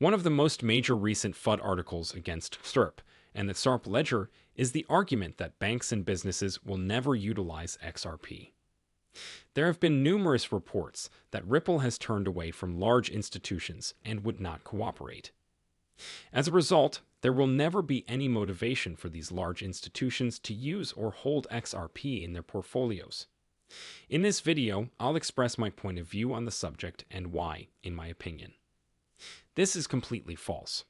One of the most major recent FUD articles against XRP and the XRP ledger is the argument that banks and businesses will never utilize XRP. There have been numerous reports that Ripple has turned away from large institutions and would not cooperate. As a result, there will never be any motivation for these large institutions to use or hold XRP in their portfolios. In this video, I'll express my point of view on the subject and why, in my opinion. This is completely false.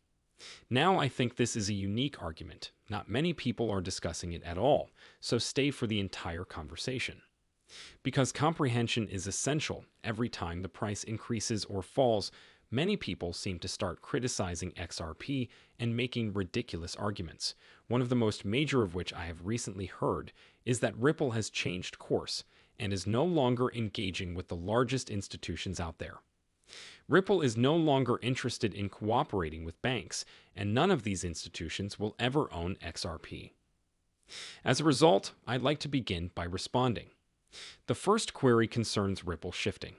Now I think this is a unique argument. Not many people are discussing it at all, so stay for the entire conversation. Because comprehension is essential every time the price increases or falls, many people seem to start criticizing XRP and making ridiculous arguments. One of the most major of which I have recently heard is that Ripple has changed course and is no longer engaging with the largest institutions out there. Ripple is no longer interested in cooperating with banks, and none of these institutions will ever own XRP. As a result, I'd like to begin by responding. The first query concerns Ripple shifting.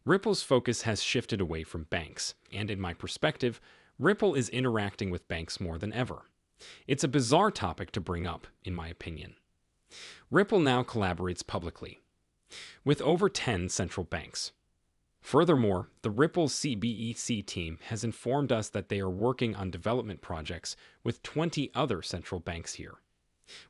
Ripple's focus has shifted away from banks, and in my perspective, Ripple is interacting with banks more than ever. It's a bizarre topic to bring up, in my opinion. Ripple now collaborates publicly with over 10 central banks. Furthermore, the Ripple CBEC team has informed us that they are working on development projects with 20 other central banks here.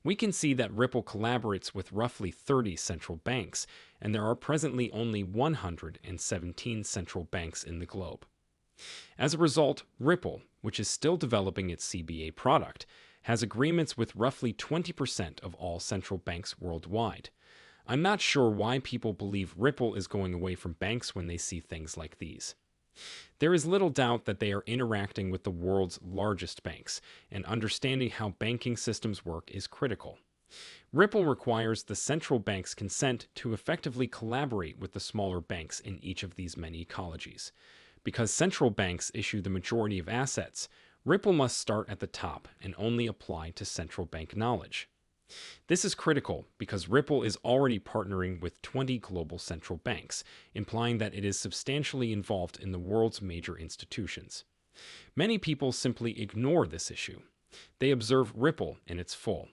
We can see that Ripple collaborates with roughly 30 central banks, and there are presently only 117 central banks in the globe. As a result, Ripple, which is still developing its CBA product, has agreements with roughly 20% of all central banks worldwide. I'm not sure why people believe Ripple is going away from banks when they see things like these. There is little doubt that they are interacting with the world's largest banks, and understanding how banking systems work is critical. Ripple requires the central bank's consent to effectively collaborate with the smaller banks in each of these many ecologies. Because central banks issue the majority of assets, Ripple must start at the top and only apply to central bank knowledge. This is critical because Ripple is already partnering with 20 global central banks, implying that it is substantially involved in the world's major institutions. Many people simply ignore this issue. They observe Ripple in its full,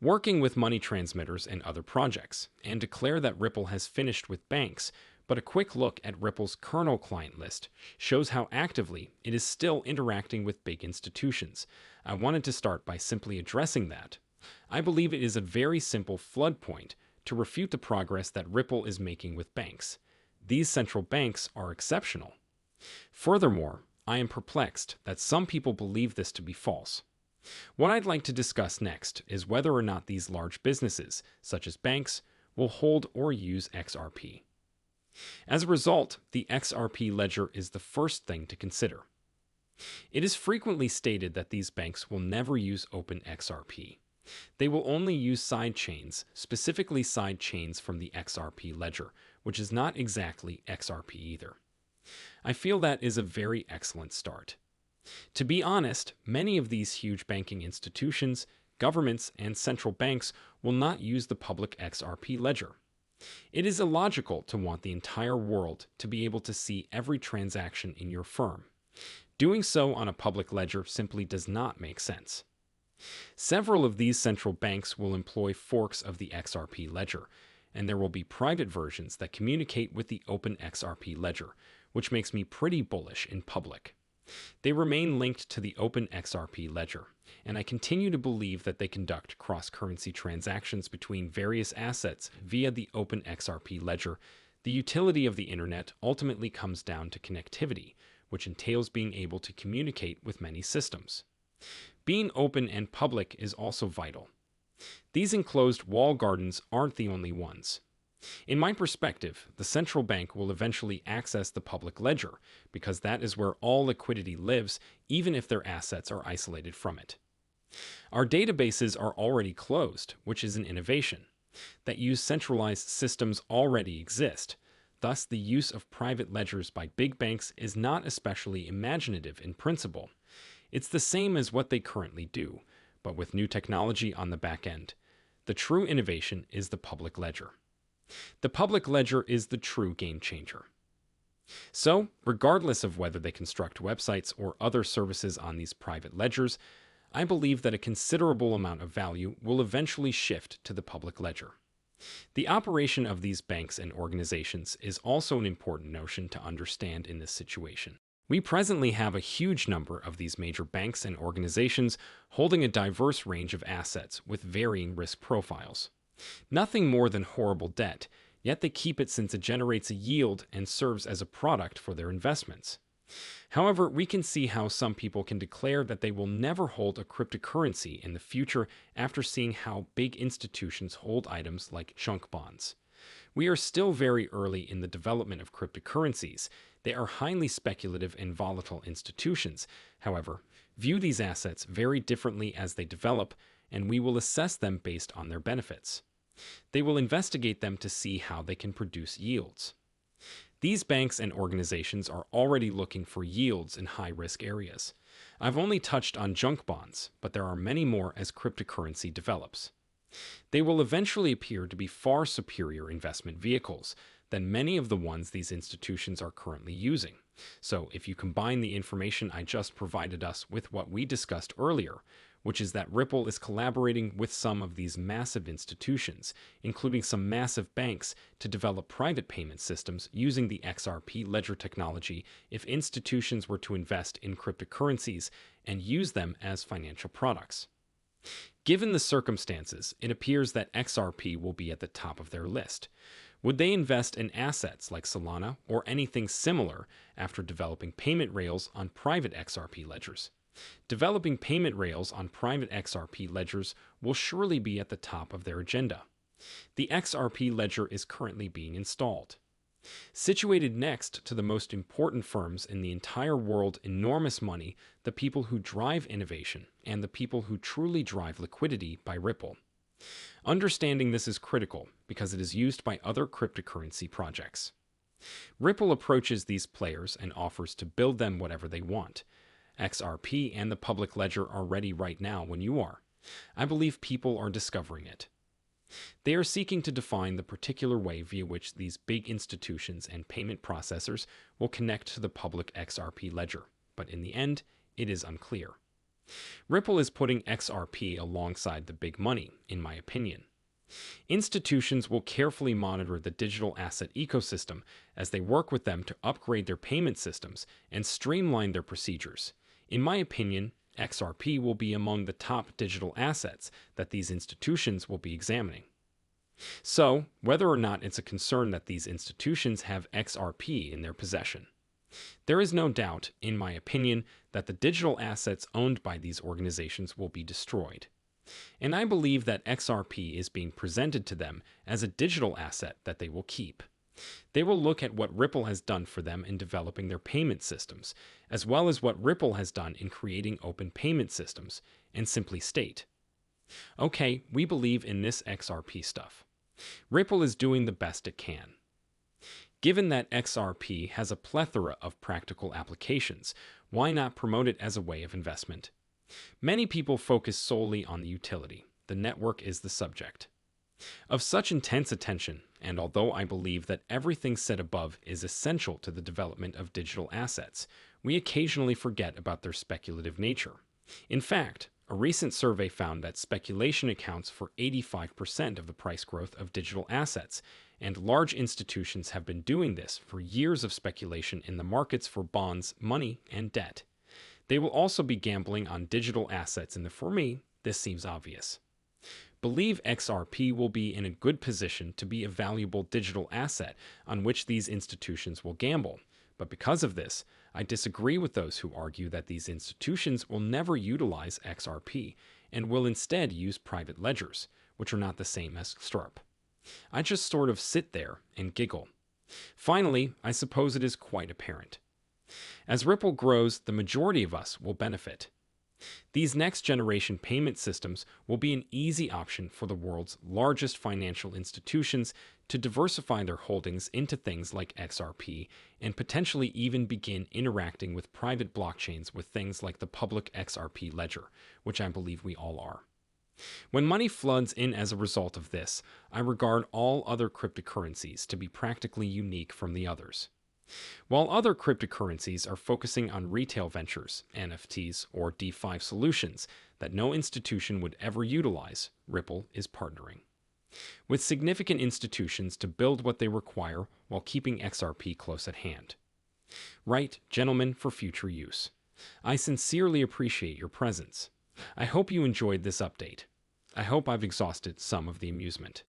working with money transmitters and other projects, and declare that Ripple has finished with banks, but a quick look at Ripple's kernel client list shows how actively it is still interacting with big institutions. I wanted to start by simply addressing that. I believe it is a very simple flood point to refute the progress that Ripple is making with banks. These central banks are exceptional. Furthermore, I am perplexed that some people believe this to be false. What I'd like to discuss next is whether or not these large businesses, such as banks, will hold or use XRP. As a result, the XRP ledger is the first thing to consider. It is frequently stated that these banks will never use open XRP. They will only use side chains, specifically side chains from the XRP ledger, which is not exactly XRP either. I feel that is a very excellent start. To be honest, many of these huge banking institutions, governments, and central banks will not use the public XRP ledger. It is illogical to want the entire world to be able to see every transaction in your firm. Doing so on a public ledger simply does not make sense. Several of these central banks will employ forks of the XRP ledger, and there will be private versions that communicate with the open XRP ledger, which makes me pretty bullish in public. They remain linked to the open XRP ledger, and I continue to believe that they conduct cross-currency transactions between various assets via the open XRP ledger. The utility of the internet ultimately comes down to connectivity, which entails being able to communicate with many systems. Being open and public is also vital. These enclosed wall gardens aren't the only ones. In my perspective, the central bank will eventually access the public ledger because that is where all liquidity lives, even if their assets are isolated from it. Our databases are already closed, which is an innovation. That use centralized systems already exist. Thus, the use of private ledgers by big banks is not especially imaginative in principle. It's the same as what they currently do, but with new technology on the back end. The true innovation is the public ledger. The public ledger is the true game changer. So, regardless of whether they construct websites or other services on these private ledgers, I believe that a considerable amount of value will eventually shift to the public ledger. The operation of these banks and organizations is also an important notion to understand in this situation. We presently have a huge number of these major banks and organizations holding a diverse range of assets with varying risk profiles. Nothing more than horrible debt, yet they keep it since it generates a yield and serves as a product for their investments. However, we can see how some people can declare that they will never hold a cryptocurrency in the future after seeing how big institutions hold items like junk bonds. We are still very early in the development of cryptocurrencies. They are highly speculative and volatile institutions. However, view these assets very differently as they develop, and we will assess them based on their benefits. They will investigate them to see how they can produce yields. These banks and organizations are already looking for yields in high-risk areas. I've only touched on junk bonds, but there are many more as cryptocurrency develops. They will eventually appear to be far superior investment vehicles than many of the ones these institutions are currently using. So if you combine the information I just provided us with what we discussed earlier, which is that Ripple is collaborating with some of these massive institutions, including some massive banks, to develop private payment systems using the XRP ledger technology if institutions were to invest in cryptocurrencies and use them as financial products. Given the circumstances, it appears that XRP will be at the top of their list. Would they invest in assets like Solana or anything similar after developing payment rails on private XRP ledgers? Developing payment rails on private XRP ledgers will surely be at the top of their agenda. The XRP ledger is currently being installed. Situated next to the most important firms in the entire world, enormous money, the people who drive innovation, and the people who truly drive liquidity by Ripple. Understanding this is critical because it is used by other cryptocurrency projects. Ripple approaches these players and offers to build them whatever they want. XRP and the public ledger are ready right now when you are. I believe people are discovering it. They are seeking to define the particular way via which these big institutions and payment processors will connect to the public XRP ledger, but in the end, it is unclear. Ripple is putting XRP alongside the big money, in my opinion. Institutions will carefully monitor the digital asset ecosystem as they work with them to upgrade their payment systems and streamline their procedures. In my opinion, XRP will be among the top digital assets that these institutions will be examining. So, whether or not it's a concern that these institutions have XRP in their possession. There is no doubt, in my opinion, that the digital assets owned by these organizations will be destroyed. And I believe that XRP is being presented to them as a digital asset that they will keep. They will look at what Ripple has done for them in developing their payment systems, as well as what Ripple has done in creating open payment systems, and simply state, okay, we believe in this XRP stuff. Ripple is doing the best it can. Given that XRP has a plethora of practical applications, why not promote it as a way of investment? Many people focus solely on the utility. The network is the subject of such intense attention, and although I believe that everything said above is essential to the development of digital assets, we occasionally forget about their speculative nature. In fact, a recent survey found that speculation accounts for 85% of the price growth of digital assets, and large institutions have been doing this for years of speculation in the markets for bonds, money, and debt. They will also be gambling on digital assets, and for me, this seems obvious. Believe XRP will be in a good position to be a valuable digital asset on which these institutions will gamble. But because of this, I disagree with those who argue that these institutions will never utilize XRP and will instead use private ledgers, which are not the same as XRP. I just sort of sit there and giggle. Finally, I suppose it is quite apparent. As Ripple grows, the majority of us will benefit. These next-generation payment systems will be an easy option for the world's largest financial institutions to diversify their holdings into things like XRP and potentially even begin interacting with private blockchains with things like the public XRP ledger, which I believe we all are. When money floods in as a result of this, I regard all other cryptocurrencies to be practically unique from the others. While other cryptocurrencies are focusing on retail ventures, NFTs, or DeFi solutions that no institution would ever utilize, Ripple is partnering with significant institutions to build what they require while keeping XRP close at hand. Right, gentlemen, for future use. I sincerely appreciate your presence. I hope you enjoyed this update. I hope I've exhausted some of the amusement.